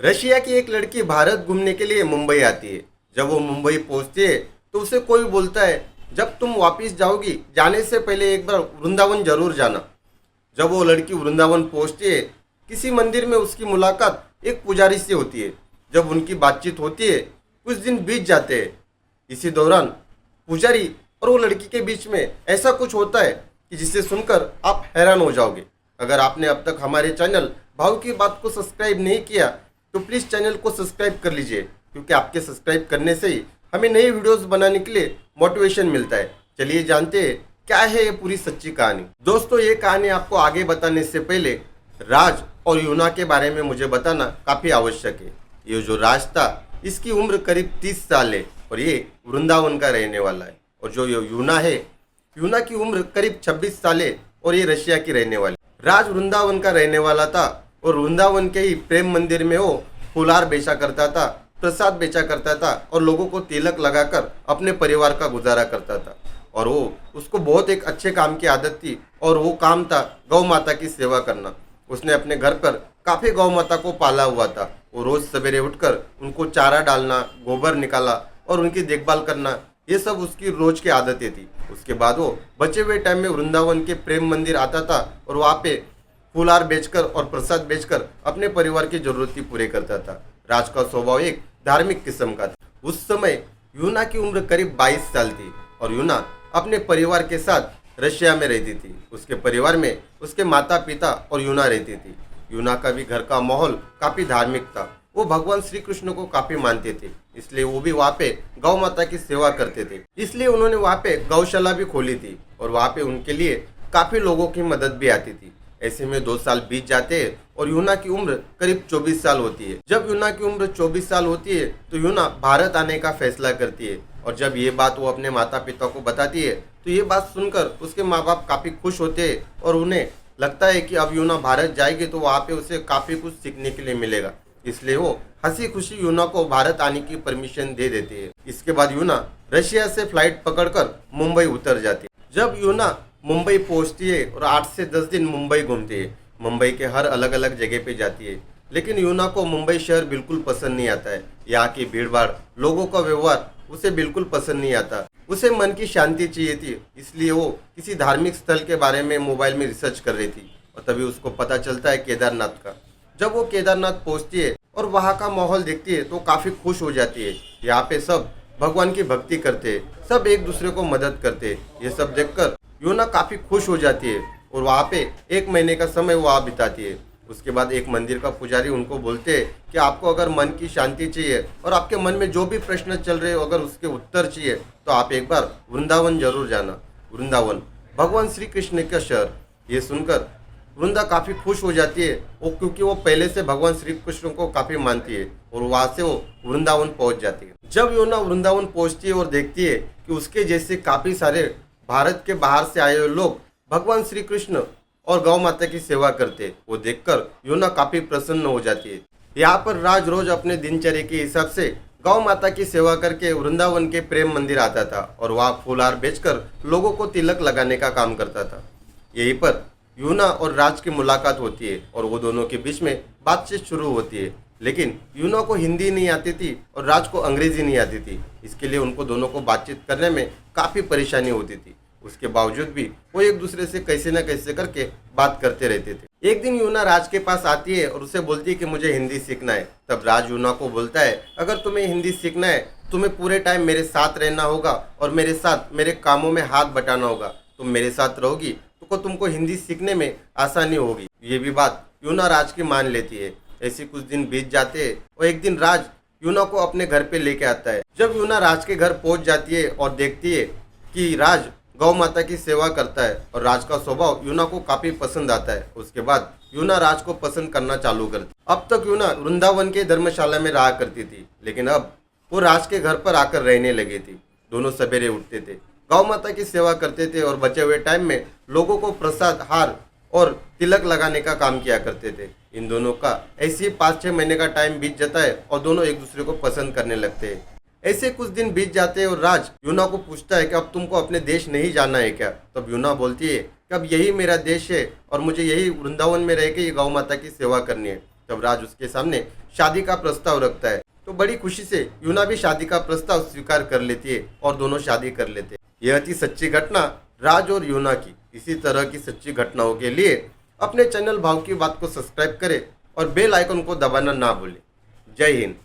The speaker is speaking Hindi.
रशिया की एक लड़की भारत घूमने के लिए मुंबई आती है। जब वो मुंबई पहुंचती है तो उसे कोई बोलता है, जब तुम वापस जाओगी जाने से पहले एक बार वृंदावन जरूर जाना। जब वो लड़की वृंदावन पहुंचती है, किसी मंदिर में उसकी मुलाकात एक पुजारी से होती है। जब उनकी बातचीत होती है, कुछ दिन बीत जाते हैं। इसी दौरान पुजारी और वो लड़की के बीच में ऐसा कुछ होता है कि जिसे सुनकर आप हैरान हो जाओगे। अगर आपने अब तक हमारे चैनल भाव की बात को सब्सक्राइब नहीं किया तो प्लीज़ चैनल को सब्सक्राइब कर लीजिए, क्योंकि आपके सब्सक्राइब करने से ही हमें नई वीडियोस बनाने के लिए मोटिवेशन मिलता है। चलिए जानते हैं क्या है ये पूरी सच्ची कहानी। दोस्तों, ये कहानी आपको आगे बताने से पहले राज और यूना के बारे में मुझे बताना काफ़ी आवश्यक है। ये जो राज था, इसकी उम्र करीब 30 साल है और ये वृंदावन का रहने वाला है। और जो ये यूना है, यूना की उम्र करीब 26 साल है और ये रशिया की रहने वाली। राज वृंदावन का रहने वाला था और वृंदावन के ही प्रेम मंदिर में वो फुलार बेचा करता था, प्रसाद बेचा करता था और लोगों को तिलक लगाकर अपने परिवार का गुजारा करता था। और वो उसको बहुत एक अच्छे काम की आदत थी और वो काम था गौ माता की सेवा करना। उसने अपने घर पर काफ़ी गौ माता को पाला हुआ था। वो रोज़ सवेरे उठकर उनको चारा डालना, गोबर निकाला और उनकी देखभाल करना, ये सब उसकी रोज की आदतें थी। उसके बाद वो बचे हुए टाइम में वृंदावन के प्रेम मंदिर आता था और वहाँ पे फूलहार बेचकर और प्रसाद बेचकर अपने परिवार की जरूरतें पूरे करता था। राज का स्वभाव एक धार्मिक किस्म का था। उस समय यूना की उम्र करीब 22 साल थी और यूना अपने परिवार के साथ रशिया में रहती थी। उसके परिवार में उसके माता पिता और यूना रहती थी। यूना का भी घर का माहौल काफ़ी धार्मिक था। वो भगवान श्री कृष्ण को काफ़ी मानते थे, इसलिए वो भी वहाँ पे गौ माता की सेवा करते थे। इसलिए उन्होंने वहाँ पे गौशाला भी खोली थी और वहाँ पे उनके लिए काफ़ी लोगों की मदद भी आती थी। ऐसे में 2 साल बीत जाते हैं और यूना की उम्र करीब 24 साल होती है। जब यूना की उम्र 24 साल होती है तो यूना भारत आने का फैसला करती है। और जब ये बात वो अपने माता पिता को बताती है तो ये बात सुनकर उसके माँ बाप काफ़ी खुश होते हैं और उन्हें लगता है कि अब यूना भारत जाएगी तो वहाँ पे उसे काफ़ी कुछ सीखने के लिए मिलेगा। इसलिए वो हंसी खुशी यूना को भारत आने की परमिशन दे देती है। इसके बाद यूना रशिया से फ्लाइट पकड़कर मुंबई उतर जाती है। जब यूना मुंबई पहुंचती है और 8 से 10 दिन मुंबई घूमती है। मुंबई के हर अलग अलग जगह पे जाती है, लेकिन यूना को मुंबई शहर बिल्कुल पसंद नहीं आता है। यहाँ की भीड़ भाड़, लोगों का व्यवहार उसे बिल्कुल पसंद नहीं आता। उसे मन की शांति चाहिए थी, इसलिए वो किसी धार्मिक स्थल के बारे में मोबाइल में रिसर्च कर रही थी और तभी उसको पता चलता है केदारनाथ का। जब वो केदारनाथ पहुंचती है और वहाँ का माहौल देखती है तो काफ़ी खुश हो जाती है। यहाँ पे सब भगवान की भक्ति करते हैं, सब एक दूसरे को मदद करते हैं। ये सब देखकर यूना काफ़ी खुश हो जाती है और वहाँ पे 1 महीने का समय वहाँ बिताती है। उसके बाद एक मंदिर का पुजारी उनको बोलते हैं कि आपको अगर मन की शांति चाहिए और आपके मन में जो भी प्रश्न चल रहे हो अगर उसके उत्तर चाहिए तो आप एक बार वृंदावन जरूर जाना। वृंदावन भगवान श्री कृष्ण का शहर। ये सुनकर वृंदा काफ़ी खुश हो जाती है, वो क्योंकि वो पहले से भगवान श्री कृष्ण को काफ़ी मानती है और वहाँ से वो वृंदावन पहुँच जाती है। जब यूना वृंदावन पहुँचती है और देखती है कि उसके जैसे काफ़ी सारे भारत के बाहर से आए हुए लोग भगवान श्री कृष्ण और गौ माता की सेवा करते, वो देखकर यूना काफ़ी प्रसन्न हो जाती है। यहाँ पर राज रोज अपने दिनचर्या के हिसाब से गौ माता की सेवा करके वृंदावन के प्रेम मंदिर आता था और वहाँ फूलहार बेचकर लोगों को तिलक लगाने का काम करता था। यहीं पर यूना और राज की मुलाकात होती है और वो दोनों के बीच में बातचीत शुरू होती है। लेकिन यूना को हिंदी नहीं आती थी और राज को अंग्रेजी नहीं आती थी, इसके लिए उनको दोनों को बातचीत करने में काफ़ी परेशानी होती थी। उसके बावजूद भी वो एक दूसरे से कैसे न कैसे करके बात करते रहते थे। एक दिन यूना राज के पास आती है और उसे बोलती है कि मुझे हिंदी सीखना है। तब राज यूना को बोलता है, अगर तुम्हें हिंदी सीखना है तुम्हें पूरे टाइम मेरे साथ रहना होगा और मेरे साथ मेरे कामों में हाथ बटाना होगा। तुम मेरे साथ रहोगी तो तुमको हिंदी सीखने में आसानी होगी। ये भी बात यूना राज की मान लेती है। ऐसे कुछ दिन बीत जाते हैं और एक दिन राज यूना को अपने घर पे लेके आता है। जब यूना राज के घर पहुंच जाती है और देखती है कि राज गौ माता की सेवा करता है और राज का स्वभाव यूना को काफ़ी पसंद आता है, उसके बाद यूना राज को पसंद करना चालू करती। अब तक यूना वृंदावन के धर्मशाला में रहा करती थी, लेकिन अब वो राज के घर पर आकर रहने लगी थी। दोनों सवेरे उठते थे, गौ माता की सेवा करते थे और बचे हुए टाइम में लोगों को प्रसाद, हार और तिलक लगाने का काम किया करते थे। इन दोनों का ऐसे ही 5-6 महीने का टाइम बीत जाता है और दोनों एक दूसरे को पसंद करने लगते हैं। ऐसे कुछ दिन बीत जाते हैं और राज यूना को पूछता है कि अब तुमको अपने देश नहीं जाना है क्या? तब यूना बोलती है कि अब यही मेरा देश है और मुझे यही वृंदावन में रह के ये गौ माता की सेवा करनी है। तब राज उसके सामने शादी का प्रस्ताव रखता है, तो बड़ी खुशी से यूना भी शादी का प्रस्ताव स्वीकार कर लेती है और दोनों शादी कर लेते हैं। यह थी सच्ची घटना राज और यूना की। इसी तरह की सच्ची घटनाओं के लिए अपने चैनल भाव की बात को सब्सक्राइब करें और बेल आइकन को दबाना ना भूलें। जय हिंद।